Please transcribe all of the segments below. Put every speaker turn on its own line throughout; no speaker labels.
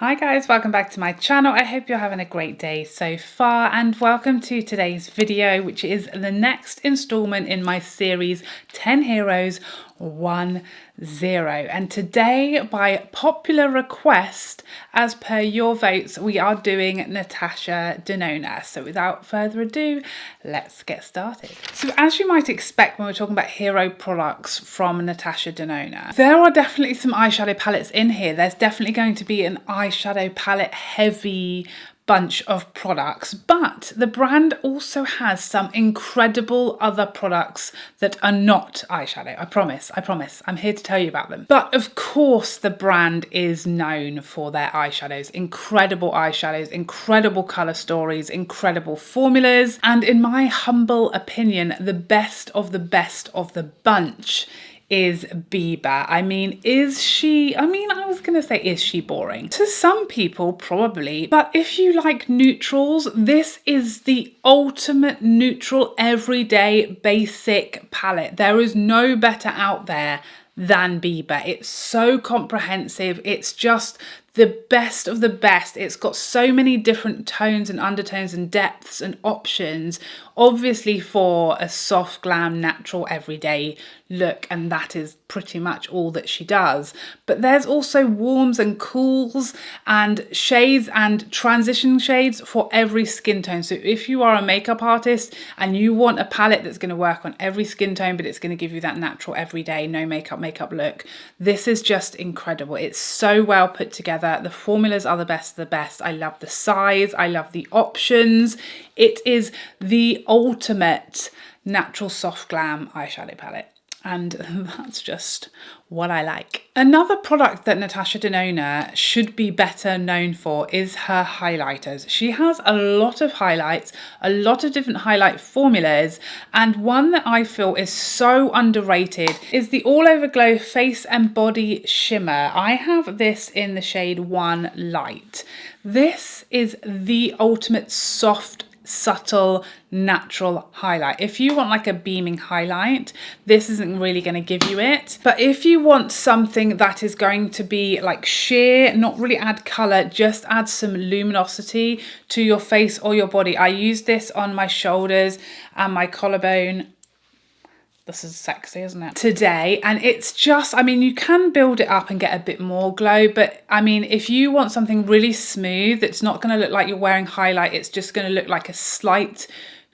Hi guys, welcome back to my channel. I hope you're having a great day so far and welcome to today's video, which is the next installment in my series 10 Heroes 1-0. And today, by popular request, as per your votes, we are doing Natasha Denona. So without further ado, let's get started. So as you might expect when we're talking about hero products from Natasha Denona, there are definitely some eyeshadow palettes in here. There's definitely going to be an eyeshadow palette heavy bunch of products, but the brand also has some incredible other products that are not eyeshadow. I promise, I'm here to tell you about them. But of course the brand is known for their eyeshadows, incredible color stories, incredible formulas, and in my humble opinion, the best of the bunch is Biba. I mean, is she boring? To some people, probably, but if you like neutrals, this is the ultimate neutral, everyday, basic palette. There is no better out there than Biba. It's so comprehensive. It's just the best of the best. It's got so many different tones and undertones and depths and options, obviously for a soft, glam, natural, everyday look, and that is pretty much all that she does. But there's also warms and cools and shades and transition shades for every skin tone. So if you are a makeup artist and you want a palette that's going to work on every skin tone, but it's going to give you that natural, everyday, no makeup look, this is just incredible. It's so well put together. The formulas are the best of the best. I love the size. I love the options. It is the ultimate natural soft glam eyeshadow palette. And that's just what I like. Another product that Natasha Denona should be better known for is her highlighters. She has a lot of highlights, a lot of different highlight formulas, and one that I feel is so underrated is the All Over Glow Face and Body Shimmer. I have this in the shade 1 Light. This is the ultimate soft, subtle, natural highlight. If you want like a beaming highlight, this isn't really going to give you it. But if you want something that is going to be like sheer, not really add color, just add some luminosity to your face or your body. I use this on my shoulders and my collarbone. This is sexy, isn't it? Today, and it's just, I mean, you can build it up and get a bit more glow, but I mean, if you want something really smooth, it's not going to look like you're wearing highlight, it's just going to look like a slight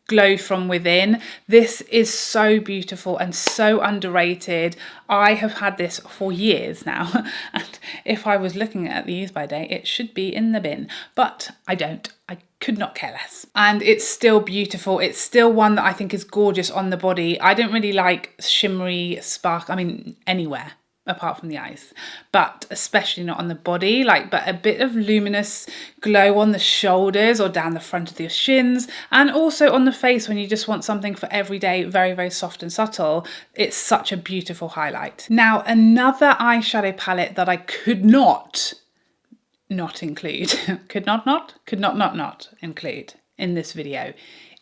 glow from within. This is so beautiful and so underrated. I have had this for years now, and if I was looking at the use by date, it should be in the bin, but I don't. I could not care less. And it's still beautiful. It's still one that I think is gorgeous on the body. I don't really like shimmery spark, I mean, anywhere apart from the eyes, but especially not on the body, but a bit of luminous glow on the shoulders or down the front of the shins, and also on the face when you just want something for every day, very, very soft and subtle. It's such a beautiful highlight. Now, another eyeshadow palette that I could not include include in this video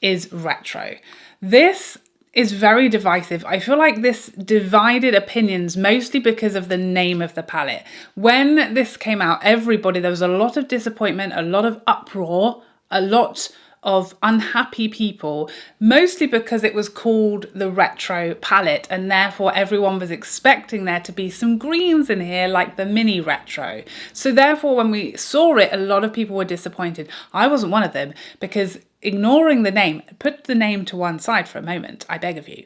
is Retro. This is very divisive. I feel like this divided opinions mostly because of the name of the palette. When this came out, there was a lot of disappointment, a lot of uproar, a lot of unhappy people, mostly because it was called the Retro palette, and therefore everyone was expecting there to be some greens in here like the mini Retro. So therefore when we saw it, a lot of people were disappointed. I wasn't one of them, because ignoring the name, put the name to one side for a moment, I beg of you.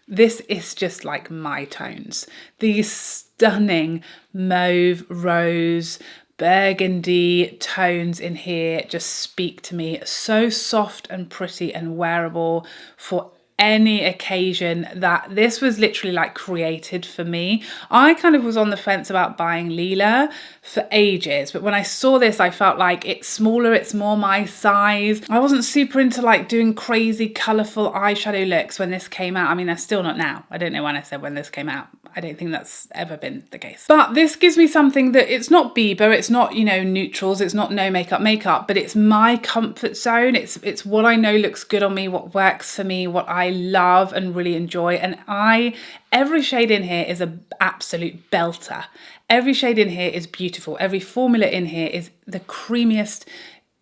This is just like my tones. These stunning mauve, rose, burgundy tones in here just speak to me. So soft and pretty and wearable for any occasion. That this was literally like created for me. I kind of was on the fence about buying Lila for ages, but when I saw this, I felt like it's smaller, it's more my size. I wasn't super into like doing crazy colorful eyeshadow looks when this came out. I mean, I'm still not now. I don't know when I said when this came out. I don't think that's ever been the case. But this gives me something that it's not Biba, it's not, you know, neutrals, it's not no makeup, but it's my comfort zone. It's what I know looks good on me, what works for me, what I love and really enjoy. And every shade in here is an absolute belter. Every shade in here is beautiful. Every formula in here is the creamiest,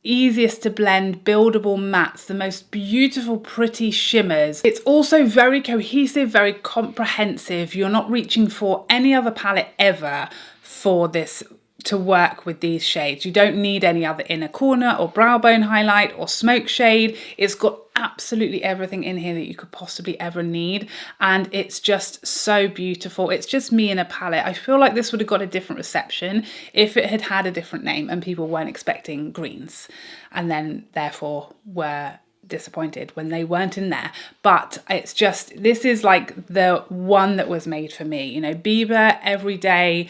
easiest to blend, buildable mattes, the most beautiful, pretty shimmers. It's also very cohesive, very comprehensive. You're not reaching for any other palette ever for this to work with these shades. You don't need any other inner corner or brow bone highlight or smoke shade. It's got absolutely everything in here that you could possibly ever need, and it's just so beautiful. It's just me in a palette. I feel like this would have got a different reception if it had had a different name and people weren't expecting greens and then therefore were disappointed when they weren't in there. But it's just, this is like the one that was made for me. You know, Biba, every day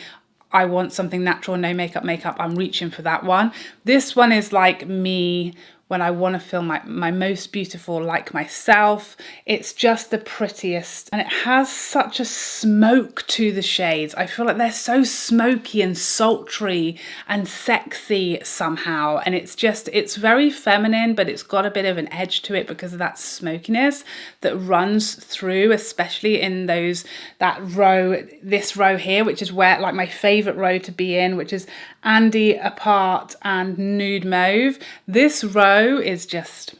I want something natural, no makeup, I'm reaching for that one. This one is like me when I want to feel my most beautiful, like myself. It's just the prettiest, and it has such a smoke to the shades. I feel like they're so smoky and sultry and sexy somehow, and it's very feminine, but it's got a bit of an edge to it because of that smokiness that runs through, especially in this row here, which is where, like, my favorite row to be in, which is Andy, Apart and Nude Mauve. This row is just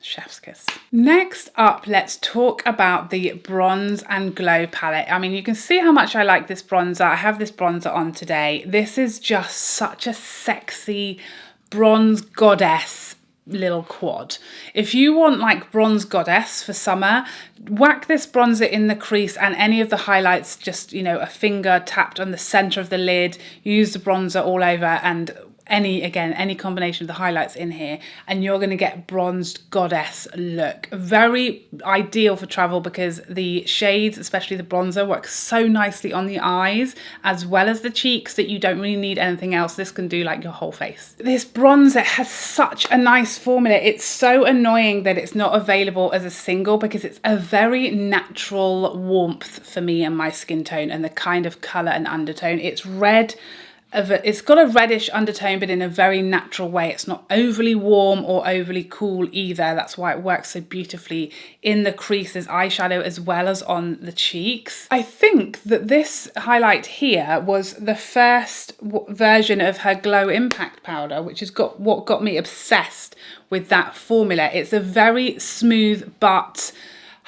chef's kiss. Next up, let's talk about the Bronze and Glow palette. I mean, you can see how much I like this bronzer. I have this bronzer on today. This is just such a sexy bronze goddess little quad. If you want like bronze goddess for summer, whack this bronzer in the crease and any of the highlights, just, you know, a finger tapped on the center of the lid, use the bronzer all over, and any combination of the highlights in here, and you're going to get bronzed goddess look. Very ideal for travel because the shades, especially the bronzer, works so nicely on the eyes as well as the cheeks that you don't really need anything else. This can do like your whole face. This bronzer has such a nice formula. It's so annoying that it's not available as a single because it's a very natural warmth for me and my skin tone and the kind of color and undertone. It's red. It's got a reddish undertone, but in a very natural way. It's not overly warm or overly cool either. That's why it works so beautifully in the creases, eyeshadow, as well as on the cheeks. I think that this highlight here was the first version of her Glow Impact powder, which has got what got me obsessed with that formula. It's a very smooth but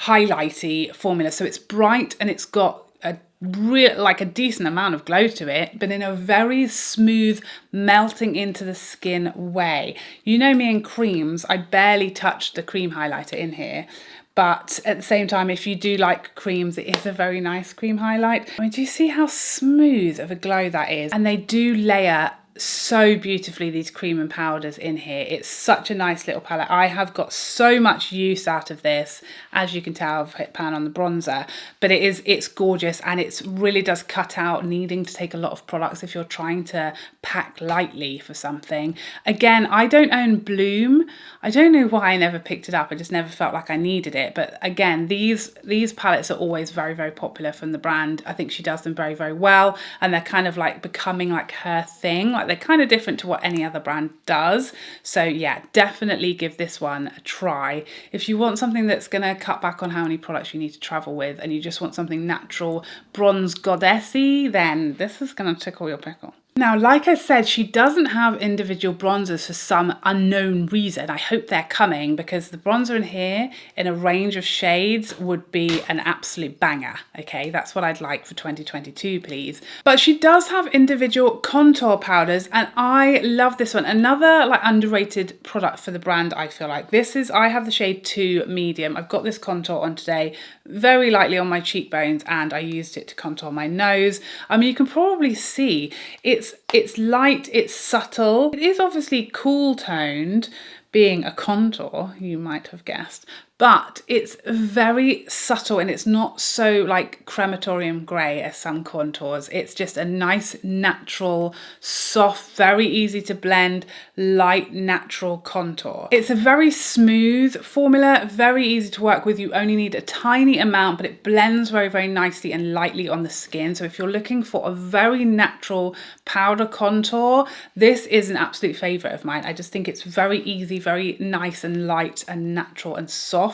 highlighty formula. So it's bright and it's got a decent amount of glow to it, but in a very smooth, melting into the skin way. You know me and creams, I barely touched the cream highlighter in here, but at the same time, if you do like creams, it is a very nice cream highlight. I mean, do you see how smooth of a glow that is? And they do layer so beautifully, these cream and powders in here. It's such a nice little palette. I have got so much use out of this. As you can tell, I've hit pan on the bronzer, but it's gorgeous, and it really does cut out needing to take a lot of products if you're trying to pack lightly for something. Again, I don't own Bloom. I don't know why I never picked it up. I just never felt like I needed it. But again, these palettes are always very, very popular from the brand. I think she does them very, very well, and they're kind of like becoming like her thing. Like, they're kind of different to what any other brand does. So yeah, definitely give this one a try. If you want something that's going to cut back on how many products you need to travel with, and you just want something natural, bronze goddessy, then this is going to tickle your pickle. Now, like I said, she doesn't have individual bronzers for some unknown reason. I hope they're coming, because the bronzer in here in a range of shades would be an absolute banger. Okay, that's what I'd like for 2022, please. But she does have individual contour powders, and I love this one. Another like underrated product for the brand, I feel like. I have the shade 2 medium. I've got this contour on today, very lightly on my cheekbones, and I used it to contour my nose. I mean, you can probably see it's light, it's subtle. It is obviously cool toned, being a contour, you might have guessed, but it's very subtle and it's not so like crematorium grey as some contours. It's just a nice, natural, soft, very easy to blend, light, natural contour. It's a very smooth formula, very easy to work with. You only need a tiny amount, but it blends very, very nicely and lightly on the skin. So if you're looking for a very natural powder contour, this is an absolute favourite of mine. I just think it's very easy, very nice and light and natural and soft,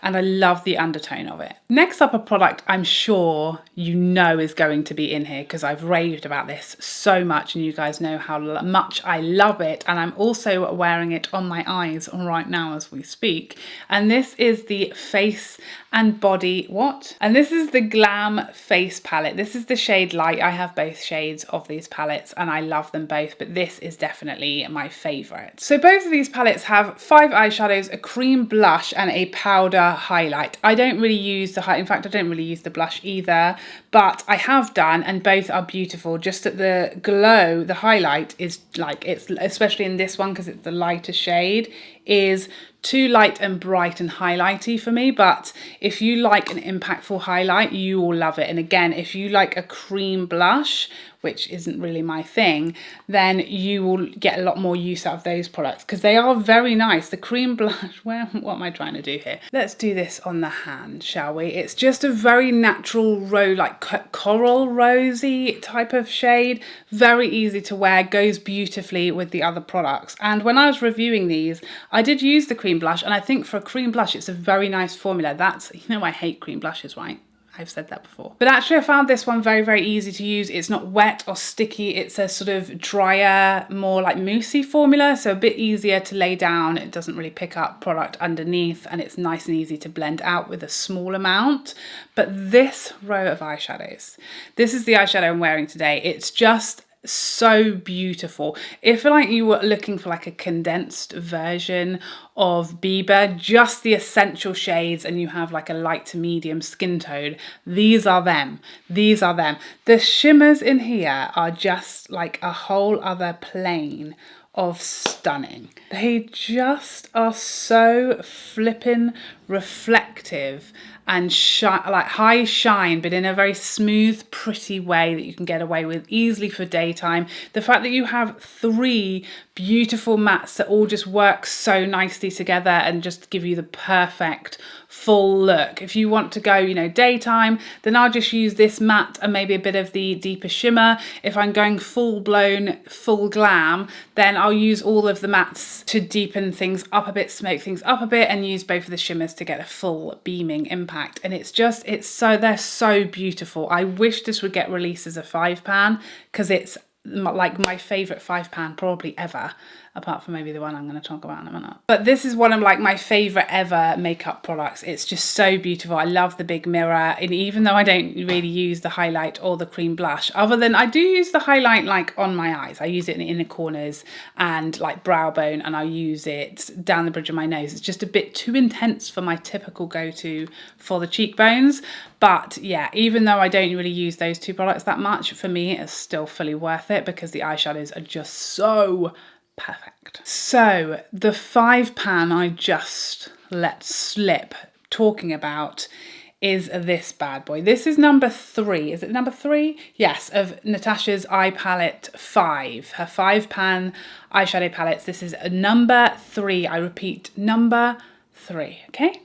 and I love the undertone of it. Next up, a product I'm sure you know is going to be in here because I've raved about this so much and you guys know how much I love it, and I'm also wearing it on my eyes right now as we speak, and this is the Face and Body and this is the Glam Face Palette. This is the shade Light. I have both shades of these palettes and I love them both, but this is definitely my favourite. So both of these palettes have 5 eyeshadows, a cream blush and a powder highlight. I don't really use the highlight, in fact I don't really use the blush either, but I have done, and both are beautiful. Just that the glow, the highlight is like, it's especially in this one because it's the lighter shade, is too light and bright and highlighty for me, but if you like an impactful highlight, you will love it. And again, if you like a cream blush, which isn't really my thing, then you will get a lot more use out of those products because they are very nice. The cream blush, what am I trying to do here? Let's do this on the hand, shall we? It's just a very natural like coral rosy type of shade, very easy to wear, goes beautifully with the other products. And when I was reviewing these, I did use the cream blush, and I think for a cream blush, it's a very nice formula. That's, you know, I hate cream blushes, right? I've said that before. But actually I found this one very, very easy to use. It's not wet or sticky. It's a sort of drier, more like moussey formula. So a bit easier to lay down. It doesn't really pick up product underneath, and it's nice and easy to blend out with a small amount. But this row of eyeshadows, this is the eyeshadow I'm wearing today. It's just so beautiful. If like you were looking for like a condensed version of Biba, just the essential shades, and you have like a light to medium skin tone, these are them. These are them. The shimmers in here are just like a whole other plane of stunning. They just are so flippin' reflective and like high shine, but in a very smooth, pretty way that you can get away with easily for daytime. The fact that you have 3 beautiful mattes that all just work so nicely together and just give you the perfect full look. If you want to go, you know, daytime, then I'll just use this matte and maybe a bit of the deeper shimmer. If I'm going full blown, full glam, then I'll use all of the mattes to deepen things up a bit, smoke things up a bit, and use both of the shimmers to get a full beaming impact. And it's just, they're so beautiful. I wish this would get released as a 5-pan because it's like my favourite 5-pan probably ever, apart from maybe the one I'm going to talk about in a minute. But this is one of like my favourite ever makeup products. It's just so beautiful. I love the big mirror, and even though I don't really use the highlight or the cream blush, other than I do use the highlight like on my eyes. I use it in the inner corners and like brow bone, and I use it down the bridge of my nose. It's just a bit too intense for my typical go-to for the cheekbones. But yeah, even though I don't really use those 2 products that much, for me it's still fully worth it because the eyeshadows are just so perfect. So the 5-pan I just let slip talking about is this bad boy. This is number 3. Is it number 3? Yes, of Natasha's eye palette 5. Her 5-pan eyeshadow palettes. This is number 3. I repeat, number 3. Okay.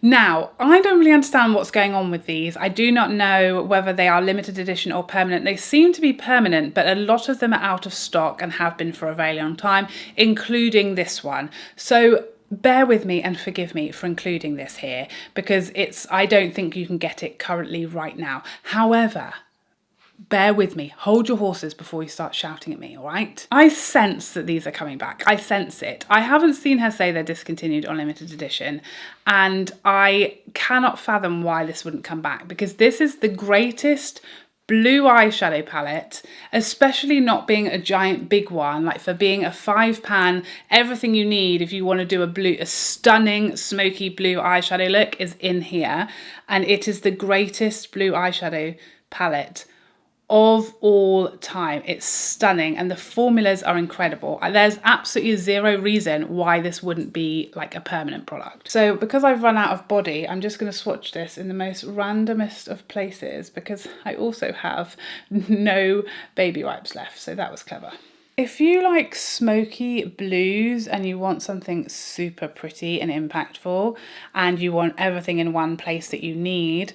Now, I don't really understand what's going on with these. I do not know whether they are limited edition or permanent. They seem to be permanent, but a lot of them are out of stock and have been for a very long time, including this one. So bear with me and forgive me for including this here because I don't think you can get it currently right now. However, bear with me, hold your horses before you start shouting at me, all right? I sense that these are coming back. I sense it. I haven't seen her say they're discontinued or limited edition, and I cannot fathom why this wouldn't come back because this is the greatest blue eyeshadow palette, especially not being a giant big one, like for being a 5-pan, everything you need if you want to do a stunning smoky blue eyeshadow look is in here, and it is the greatest blue eyeshadow palette of all time. It's stunning and the formulas are incredible. There's absolutely zero reason why this wouldn't be like a permanent product. So because I've run out of body, I'm just going to swatch this in the most randomest of places because I also have no baby wipes left. So that was clever. If you like smoky blues and you want something super pretty and impactful and you want everything in one place that you need,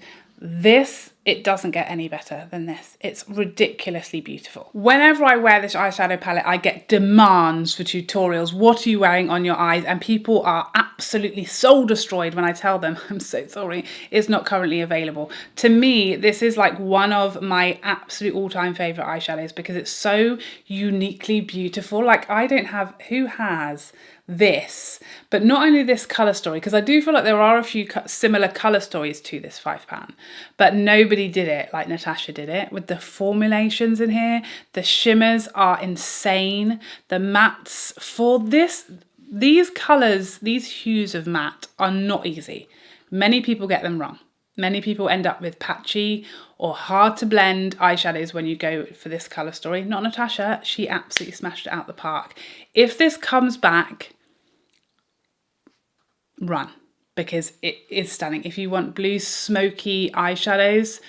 it doesn't get any better than this. It's ridiculously beautiful. Whenever I wear this eyeshadow palette, I get demands for tutorials. What are you wearing on your eyes? And people are absolutely soul destroyed when I tell them, I'm so sorry, it's not currently available. To me, this is like one of my absolute all-time favorite eyeshadows because it's so uniquely beautiful. Like I don't have, who has this, but not only this color story, because I do feel like there are a few similar color stories to this 5 pan, but nobody did it like Natasha did it with the formulations in here. The shimmers are insane. The mattes for these colors, these hues of matte are not easy. Many people get them wrong. Many people end up with patchy or hard to blend eyeshadows when you go for this color story. Not Natasha, she absolutely smashed it out the park. If this comes back, run, because it is stunning. If you want blue smoky eyeshadows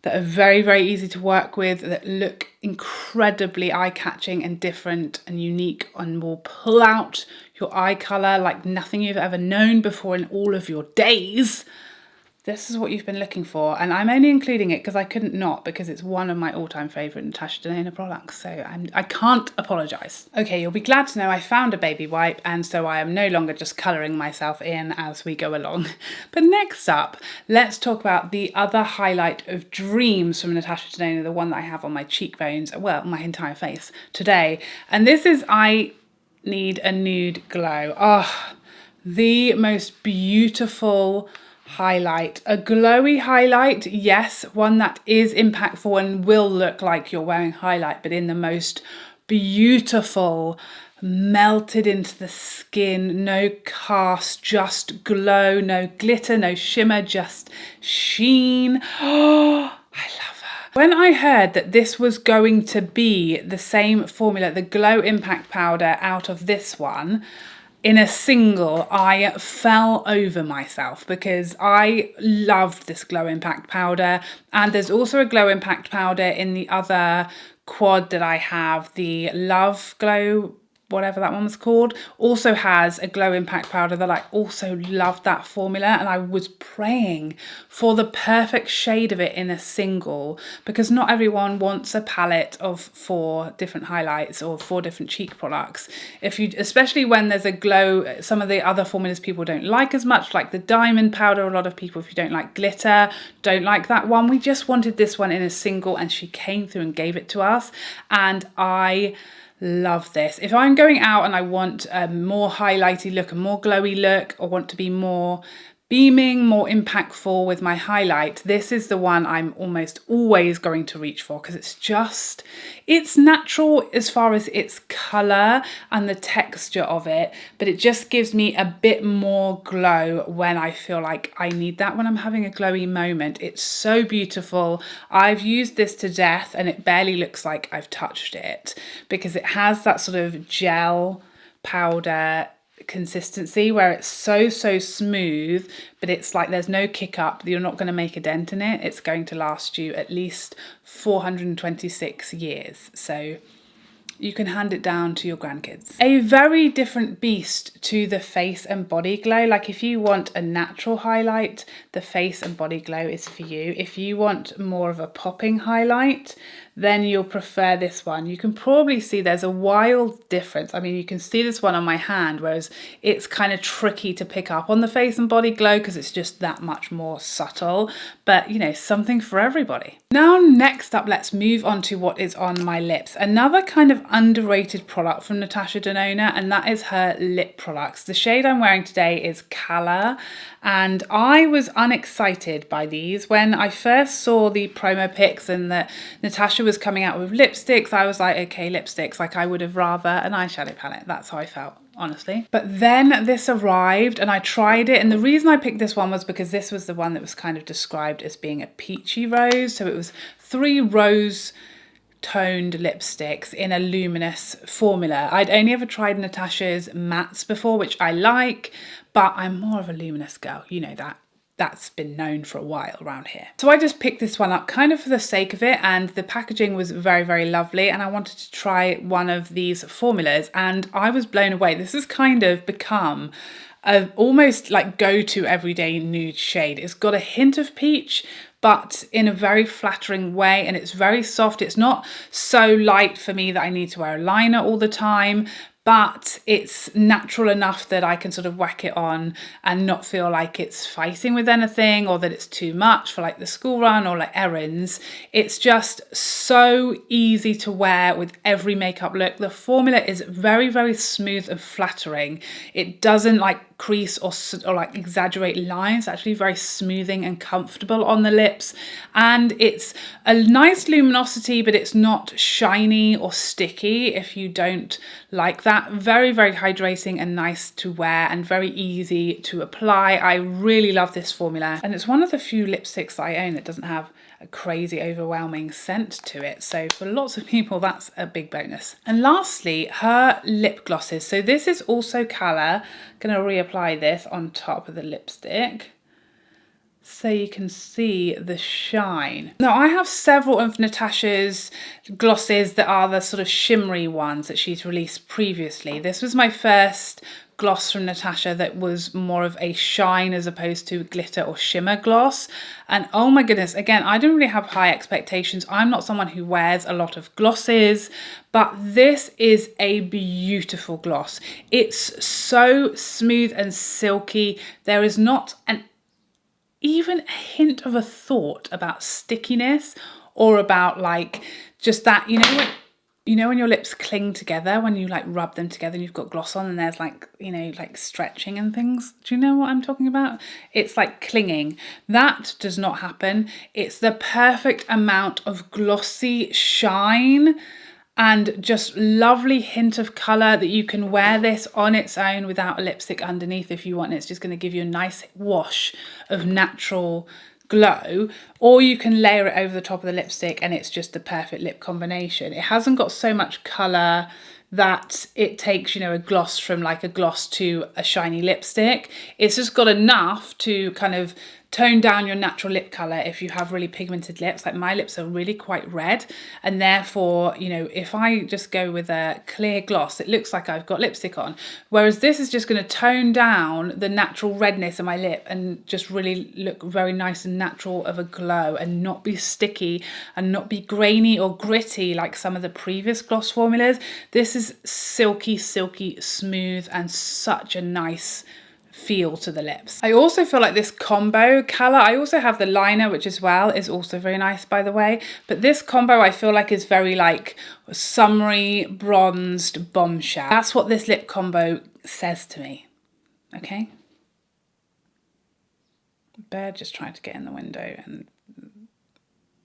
that are very, very easy to work with, that look incredibly eye-catching and different and unique and will pull out your eye color like nothing you've ever known before in all of your days, this is what you've been looking for. And I'm only including it because I couldn't not, because it's one of my all-time favorite Natasha Denona products. So I can't apologize. Okay, you'll be glad to know I found a baby wipe, and so I am no longer just coloring myself in as we go along. But next up, let's talk about the other highlight of dreams from Natasha Denona, the one that I have on my cheekbones, well, my entire face today. And this is I Need a Nude Glow. Oh, the most beautiful highlight, a glowy highlight, yes, one that is impactful and will look like you're wearing highlight, but in the most beautiful, melted into the skin, no cast, just glow, no glitter, no shimmer, just sheen. Oh, I love her. When I heard that this was going to be the same formula, the Glow Impact Powder out of this one, in a single, I fell over myself because I loved this Glow Impact powder. And there's also a Glow Impact powder in the other quad that I have, the Love Glow, whatever that one was called, also has a Glow Impact powder that I also loved that formula, and I was praying for the perfect shade of it in a single, because not everyone wants a palette of 4 different highlights or 4 different cheek products. Especially when there's a glow, some of the other formulas people don't like as much, like the diamond powder, a lot of people, if you don't like glitter, don't like that one. We just wanted this one in a single, and she came through and gave it to us, and I love this. If I'm going out and I want a more highlighty look, a more glowy look, or want to be more beaming, more impactful with my highlight, this is the one I'm almost always going to reach for, because it's natural as far as its color and the texture of it, but it just gives me a bit more glow when I feel like I need that, when I'm having a glowy moment. It's so beautiful. I've used this to death and it barely looks like I've touched it, because it has that sort of gel powder consistency where it's so smooth, but it's like there's no kick up. You're not going to make a dent in it. It's going to last you at least 426 years. So you can hand it down to your grandkids. A very different beast to the face and body glow. Like if you want a natural highlight, the face and body glow is for you. If you want more of a popping highlight, then you'll prefer this one. You can probably see there's a wild difference. I mean, you can see this one on my hand, whereas it's kind of tricky to pick up on the face and body glow because it's just that much more subtle, but you know, something for everybody. Now, next up, let's move on to what is on my lips. Another kind of underrated product from Natasha Denona, and that is her lip products. The shade I'm wearing today is Calla, and I was unexcited by these. When I first saw the promo pics and that Natasha was coming out with lipsticks, I was like, okay, lipsticks, like I would have rather an eyeshadow palette. That's how I felt, honestly. But then this arrived and I tried it, and the reason I picked this one was because this was the one that was kind of described as being a peachy rose. So it was 3 rose toned lipsticks in a luminous formula. I'd only ever tried Natasha's mattes before, which I like, but I'm more of a luminous girl, you know that. That's been known for a while around here. So I just picked this one up kind of for the sake of it, and the packaging was very, very lovely, and I wanted to try one of these formulas and I was blown away. This has kind of become a almost like go-to everyday nude shade. It's got a hint of peach, but in a very flattering way, and it's very soft. It's not so light for me that I need to wear a liner all the time, but it's natural enough that I can sort of whack it on and not feel like it's fighting with anything or that it's too much for like the school run or like errands. It's just so easy to wear with every makeup look. The formula is very, very smooth and flattering. It doesn't like crease or like exaggerate lines. It's actually very smoothing and comfortable on the lips, and it's a nice luminosity, but it's not shiny or sticky if you don't like that. Very, very hydrating and nice to wear and very easy to apply. I really love this formula, and it's one of the few lipsticks that I own that doesn't have a crazy overwhelming scent to it, so for lots of people that's a big bonus. And lastly, her lip glosses. So this is also Calla. Gonna reapply this on top of the lipstick so you can see the shine. Now I have several of Natasha's glosses that are the sort of shimmery ones that she's released previously. This was my first gloss from Natasha that was more of a shine as opposed to glitter or shimmer gloss, and oh my goodness, again, I don't really have high expectations. I'm not someone who wears a lot of glosses, but this is a beautiful gloss. It's so smooth and silky. There is not even a hint of a thought about stickiness or about like just that, you know when your lips cling together, when you like rub them together and you've got gloss on and there's like, you know, like stretching and things. Do you know what I'm talking about? It's like clinging. That does not happen. It's the perfect amount of glossy shine and just lovely hint of colour that you can wear this on its own without a lipstick underneath if you want. It's just going to give you a nice wash of natural glow, or you can layer it over the top of the lipstick and it's just the perfect lip combination. It hasn't got so much colour that it takes, you know, a gloss from like a gloss to a shiny lipstick. It's just got enough to kind of tone down your natural lip colour if you have really pigmented lips. Like my lips are really quite red, and therefore, you know, if I just go with a clear gloss, it looks like I've got lipstick on. Whereas this is just going to tone down the natural redness of my lip and just really look very nice and natural of a glow and not be sticky and not be grainy or gritty like some of the previous gloss formulas. This is silky, silky, smooth, and such a nice feel to the lips. I also feel like this combo Calla, I also have the liner, which as well is also very nice, by the way, but this combo I feel like is very like summery bronzed bombshell. That's what this lip combo says to me. Okay, Bear just tried to get in the window and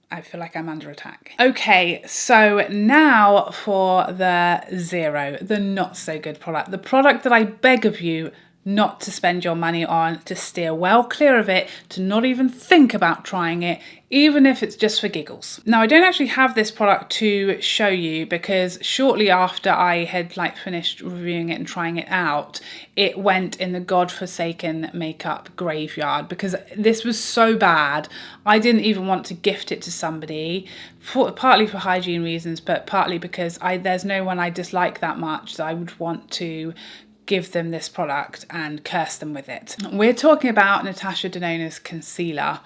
I feel like I'm under attack. Okay, so now for the zero, the not so good product, the product that I beg of you not to spend your money on, to steer well clear of it, to not even think about trying it, even if it's just for giggles. Now, I don't actually have this product to show you because shortly after I had like finished reviewing it and trying it out, it went in the godforsaken makeup graveyard because this was so bad. I didn't even want to gift it to somebody, partly for hygiene reasons, but partly because there's no one I dislike that much that I would want to give them this product and curse them with it. We're talking about Natasha Denona's concealer.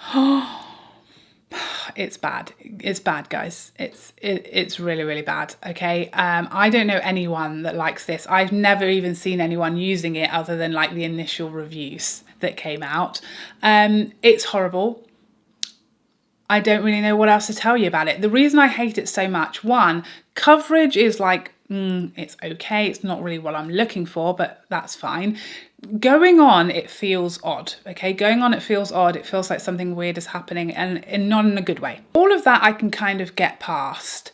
It's bad. It's bad, guys. It's really, really bad. Okay. I don't know anyone that likes this. I've never even seen anyone using it other than like the initial reviews that came out. It's horrible. I don't really know what else to tell you about it. The reason I hate it so much, one, coverage is like it's okay. It's not really what I'm looking for, but that's fine. Going on, it feels odd, okay? Going on, it feels odd. It feels like something weird is happening and not in a good way. All of that I can kind of get past,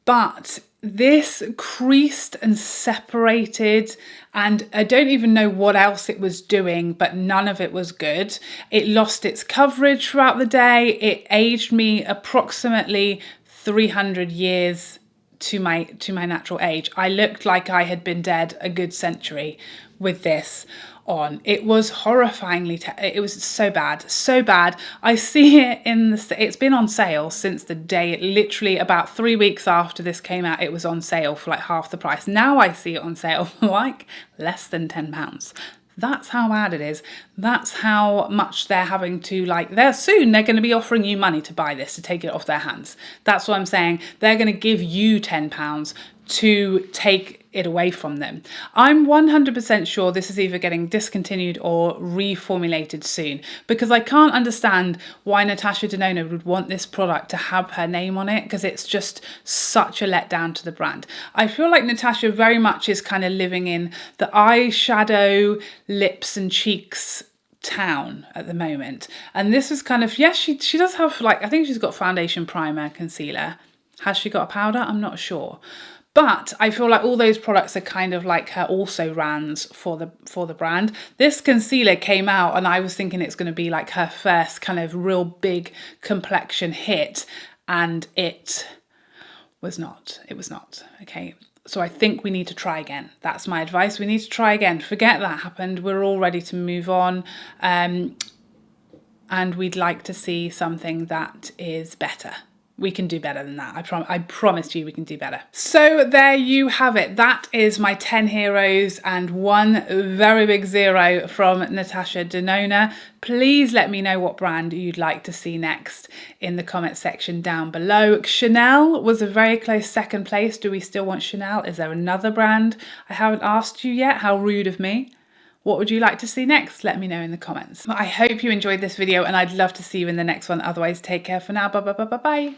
but this creased and separated, and I don't even know what else it was doing, but none of it was good. It lost its coverage throughout the day. It aged me approximately 300 years to my natural age. I looked like I had been dead a good century with this on. It was horrifyingly, it was so bad, so bad. I see it in the, it's been on sale since the day, literally about 3 weeks after this came out, it was on sale for like half the price. Now I see it on sale for like less than £10. That's how bad it is. That's how much they're having to, like, they're going to be offering you money to buy this, to take it off their hands. That's what I'm saying. They're going to give you £10 to take it away from them. I'm 100% sure this is either getting discontinued or reformulated soon, because I can't understand why Natasha Denona would want this product to have her name on it, because it's just such a letdown to the brand. I feel like Natasha very much is kind of living in the eyeshadow, lips and cheeks town at the moment. And this is kind of, yes, she does have, like, I think she's got foundation, primer, concealer. Has she got a powder? I'm not sure. But I feel like all those products are kind of like her also-rans for the brand. This concealer came out and I was thinking it's going to be like her first kind of real big complexion hit, and it was not. It was not. Okay. So I think we need to try again. That's my advice. We need to try again. Forget that happened. We're all ready to move on. And we'd like to see something that is better. We can do better than that. I promise you we can do better. So there you have it. That is my 10 heroes and one very big zero from Natasha Denona. Please let me know what brand you'd like to see next in the comment section down below. Chanel was a very close second place. Do we still want Chanel? Is there another brand I haven't asked you yet? How rude of me. What would you like to see next? Let me know in the comments. I hope you enjoyed this video and I'd love to see you in the next one. Otherwise, take care for now. Bye.